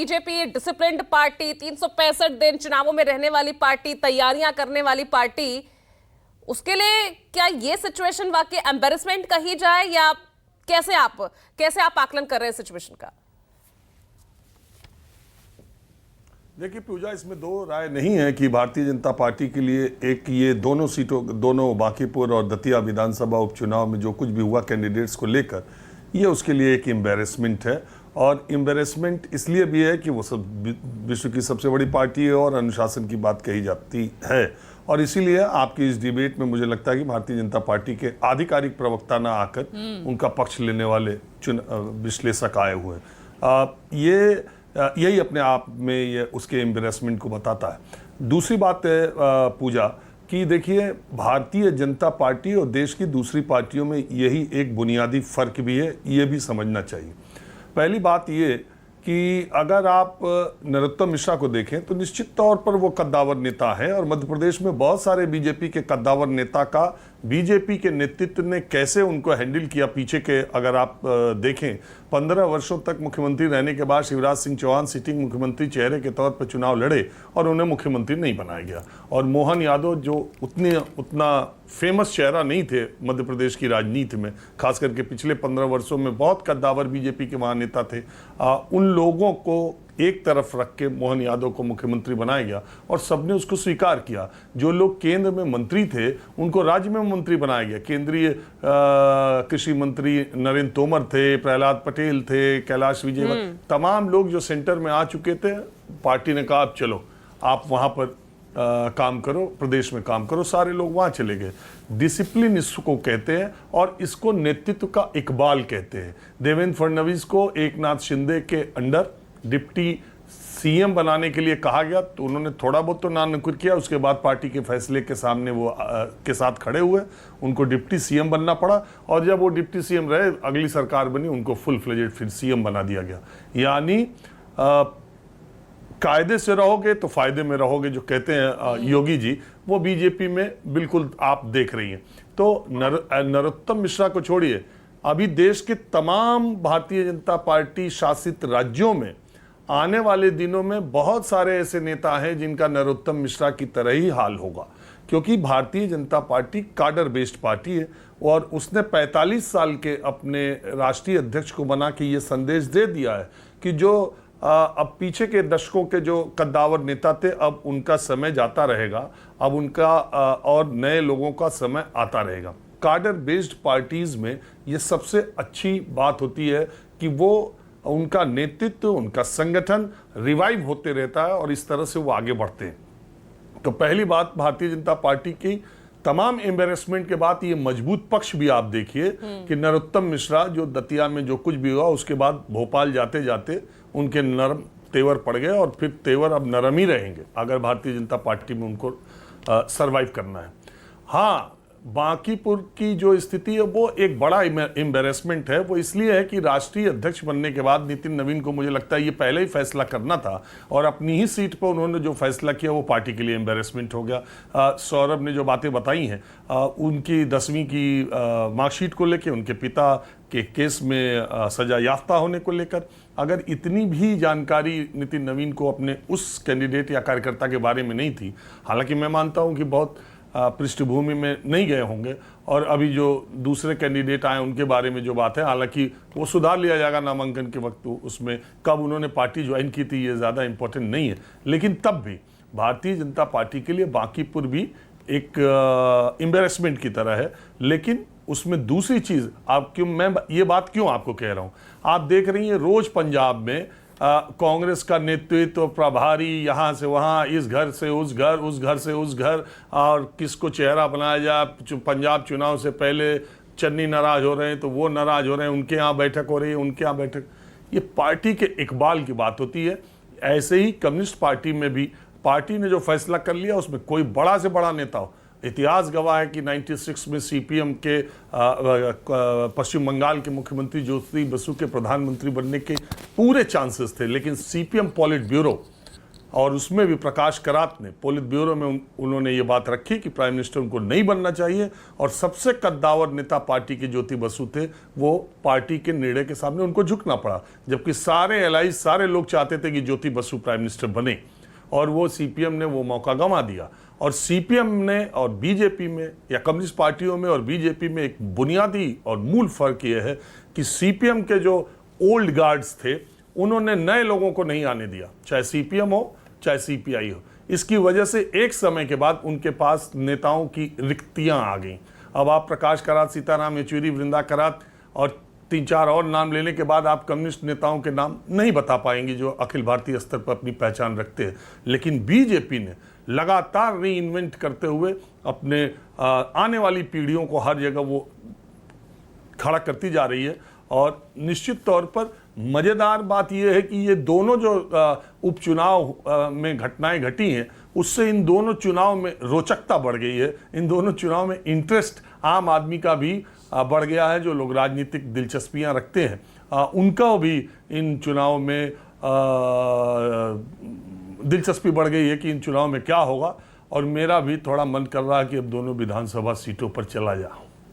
BJP disciplined party, 365 दिन चुनावों में रहने वाली पार्टी, तैयारियां करने वाली पार्टी, उसके लिए क्या ये सिचुएशन वाकई एम्बैरेसमेंट कही जाए, या कैसे आप आकलन कर रहे हैं सिचुएशन का? देखिए पूजा, इसमें दो राय नहीं है कि भारतीय जनता पार्टी के लिए एक ये दोनों सीटों, दोनों बांकीपुर और दतिया विधानसभा उपचुनाव में जो कुछ भी हुआ कैंडिडेट्स को लेकर, ये उसके लिए एक एम्बैरेसमेंट है। और एम्बैरेसमेंट इसलिए भी है कि वो सब विश्व की सबसे बड़ी पार्टी है और अनुशासन की बात कही जाती है, और इसीलिए आपकी इस डिबेट में मुझे लगता है कि भारतीय जनता पार्टी के आधिकारिक प्रवक्ता ना आकर उनका पक्ष लेने वाले विश्लेषक आए हुए हैं। यही अपने आप में ये उसके एम्बैरेसमेंट को बताता है। दूसरी बात है पूजा कि देखिए, भारतीय जनता पार्टी और देश की दूसरी पार्टियों में यही एक बुनियादी फर्क भी है, ये भी समझना चाहिए। पहली बात ये कि अगर आप नरोत्तम मिश्रा को देखें तो निश्चित तौर पर वो कद्दावर नेता है, और मध्य प्रदेश में बहुत सारे बीजेपी के कद्दावर नेता का बीजेपी के नेतृत्व ने कैसे उनको हैंडल किया पीछे के, अगर आप देखें 15 वर्षों तक मुख्यमंत्री रहने के बाद शिवराज सिंह चौहान सिटिंग मुख्यमंत्री चेहरे के तौर पर चुनाव लड़े और उन्हें मुख्यमंत्री नहीं बनाया गया, और मोहन यादव जो उतना फेमस चेहरा नहीं थे मध्य प्रदेश की राजनीति में, खास करके पिछले 15 वर्षों में बहुत कद्दावर बीजेपी के महानेता थे, उन लोगों को एक तरफ रख के मोहन यादव को मुख्यमंत्री बनाया गया और सबने उसको स्वीकार किया। जो लोग केंद्र में मंत्री थे उनको राज्य में मंत्री बनाया गया। केंद्रीय कृषि मंत्री नरेंद्र तोमर थे, प्रहलाद पटेल थे, कैलाश विजय, तमाम लोग जो सेंटर में आ चुके थे, पार्टी ने कहा अब चलो आप वहां पर काम करो, प्रदेश में काम करो, सारे लोग वहां चले गए। डिसिप्लिन इसको कहते हैं और इसको नेतृत्व का इकबाल कहते हैं। देवेंद्र फडणवीस को एकनाथ शिंदे के अंडर डिप्टी सीएम बनाने के लिए कहा गया तो उन्होंने थोड़ा बहुत तो नानुकुर किया, उसके बाद पार्टी के फैसले के सामने वो के साथ खड़े हुए, उनको डिप्टी सीएम बनना पड़ा, और जब वो डिप्टी सीएम रहे, अगली सरकार बनी, उनको फुल फ्लेजेड फिर सीएम बना दिया गया। यानी कायदे से रहोगे तो फायदे में रहोगे, जो कहते हैं योगी जी, वो बीजेपी में बिल्कुल आप देख रही हैं। तो नरोत्तम मिश्रा को छोड़िए, अभी देश के तमाम भारतीय जनता पार्टी शासित राज्यों में आने वाले दिनों में बहुत सारे ऐसे नेता हैं जिनका नरोत्तम मिश्रा की तरह ही हाल होगा, क्योंकि Bharatiya Janata party cadre based party है, और उसने 45 साल के अपने राष्ट्रीय अध्यक्ष को बना के ये संदेश दे दिया है कि जो अब पीछे के दशकों के जो कद्दावर नेता थे, अब उनका समय जाता रहेगा, अब उनका और नए लोगों का समय आता रहेगा। काडर बेस्ड पार्टीज में ये सबसे अच्छी बात होती है कि वो उनका नेतृत्व, उनका संगठन रिवाइव होते रहता है और इस तरह से वो आगे बढ़ते हैं। तो पहली बात, भारतीय जनता पार्टी की तमाम एम्बैरेसमेंट के बाद ये मजबूत पक्ष भी आप देखिए कि नरोत्तम मिश्रा जो दतिया में जो कुछ भी हुआ, उसके बाद भोपाल जाते जाते उनके नरम तेवर पड़ गए, और फिर तेवर अब नरम ही रहेंगे अगर भारतीय जनता पार्टी में उनको सरवाइव करना है। हाँ, बांकीपुर की जो स्थिति है वो एक बड़ा एम्बैरेसमेंट है। वो इसलिए है कि राष्ट्रीय अध्यक्ष बनने के बाद नितिन नवीन को मुझे लगता है ये पहले ही फैसला करना था, और अपनी ही सीट पर उन्होंने जो फैसला किया वो पार्टी के लिए एम्बैरेसमेंट हो गया। सौरभ ने जो बातें बताई हैं उनकी 10वीं की मार्कशीट को लेकर, उनके पिता के केस में सजा याफ्ता होने को लेकर, अगर इतनी भी जानकारी नितिन नवीन को अपने उस कैंडिडेट या कार्यकर्ता के बारे में नहीं थी, हालांकि मैं मानता हूं कि बहुत पृष्ठभूमि में नहीं गए होंगे, और अभी जो दूसरे कैंडिडेट आए उनके बारे में जो बात है, हालांकि वो सुधार लिया जाएगा नामांकन के वक्त, उसमें कब उन्होंने पार्टी ज्वाइन की थी ये ज़्यादा इंपॉर्टेंट नहीं है, लेकिन तब भी भारतीय जनता पार्टी के लिए बांकीपुर भी एक एम्बैरेसमेंट की तरह है। लेकिन उसमें दूसरी चीज़ मैं ये बात क्यों आपको कह रहा हूँ, आप देख रही हैं रोज़ पंजाब में कांग्रेस का नेतृत्व प्रभारी यहाँ से वहाँ, इस घर से उस घर, उस घर से उस घर, और किसको चेहरा बनाया जाए। पंजाब चुनाव से पहले चन्नी नाराज हो रहे हैं तो वो नाराज हो रहे हैं, उनके यहाँ बैठक हो रही है, उनके यहाँ बैठक। ये पार्टी के इकबाल की बात होती है। ऐसे ही कम्युनिस्ट पार्टी में भी पार्टी ने जो फैसला कर लिया उसमें कोई बड़ा से बड़ा नेता हो, इतिहास गवाह है कि 96 में सीपीएम के पश्चिम बंगाल के मुख्यमंत्री ज्योति बसु के प्रधानमंत्री बनने के पूरे चांसेस थे, लेकिन सीपीएम पॉलिट ब्यूरो और उसमें भी प्रकाश करात ने पोलित ब्यूरो में उन्होंने ये बात रखी कि प्राइम मिनिस्टर उनको नहीं बनना चाहिए, और सबसे कद्दावर नेता पार्टी के ज्योति बसु थे, वो पार्टी के निर्णय के सामने उनको झुकना पड़ा, जबकि सारे एलाइज सारे लोग चाहते थे कि ज्योति बसु प्राइम मिनिस्टर बने, और वो सीपीएम ने वो मौका गंवा दिया। और सीपीएम ने और बीजेपी में या कम्युनिस्ट पार्टियों में और बीजेपी में एक बुनियादी और मूल फर्क ये है कि सीपीएम के जो ओल्ड गार्ड्स थे उन्होंने नए लोगों को नहीं आने दिया, चाहे सीपीएम हो चाहे सीपीआई हो। इसकी वजह से एक समय के बाद उनके पास नेताओं की रिक्तियां आ गईं। अब आप प्रकाश करात, सीताराम येचुरी, वृंदा करात और 3-4 और नाम लेने के बाद आप कम्युनिस्ट नेताओं के नाम नहीं बता पाएंगे जो अखिल भारतीय स्तर पर अपनी पहचान रखते हैं। लेकिन बीजेपी ने लगातार री इन्वेंट करते हुए अपने आने वाली पीढ़ियों को हर जगह वो खड़ा करती जा रही है। और निश्चित तौर पर मज़ेदार बात यह है कि ये दोनों जो उपचुनाव में घटनाएं घटी हैं, उससे इन दोनों चुनाव में रोचकता बढ़ गई है। इन दोनों चुनाव में इंटरेस्ट आम आदमी का भी बढ़ गया है। जो लोग राजनीतिक दिलचस्पियां रखते हैं उनका भी इन चुनाव में दिलचस्पी बढ़ गई है कि इन चुनाव में क्या होगा। और मेरा भी थोड़ा मन कर रहा है कि अब दोनों विधानसभा सीटों पर चला जाऊं।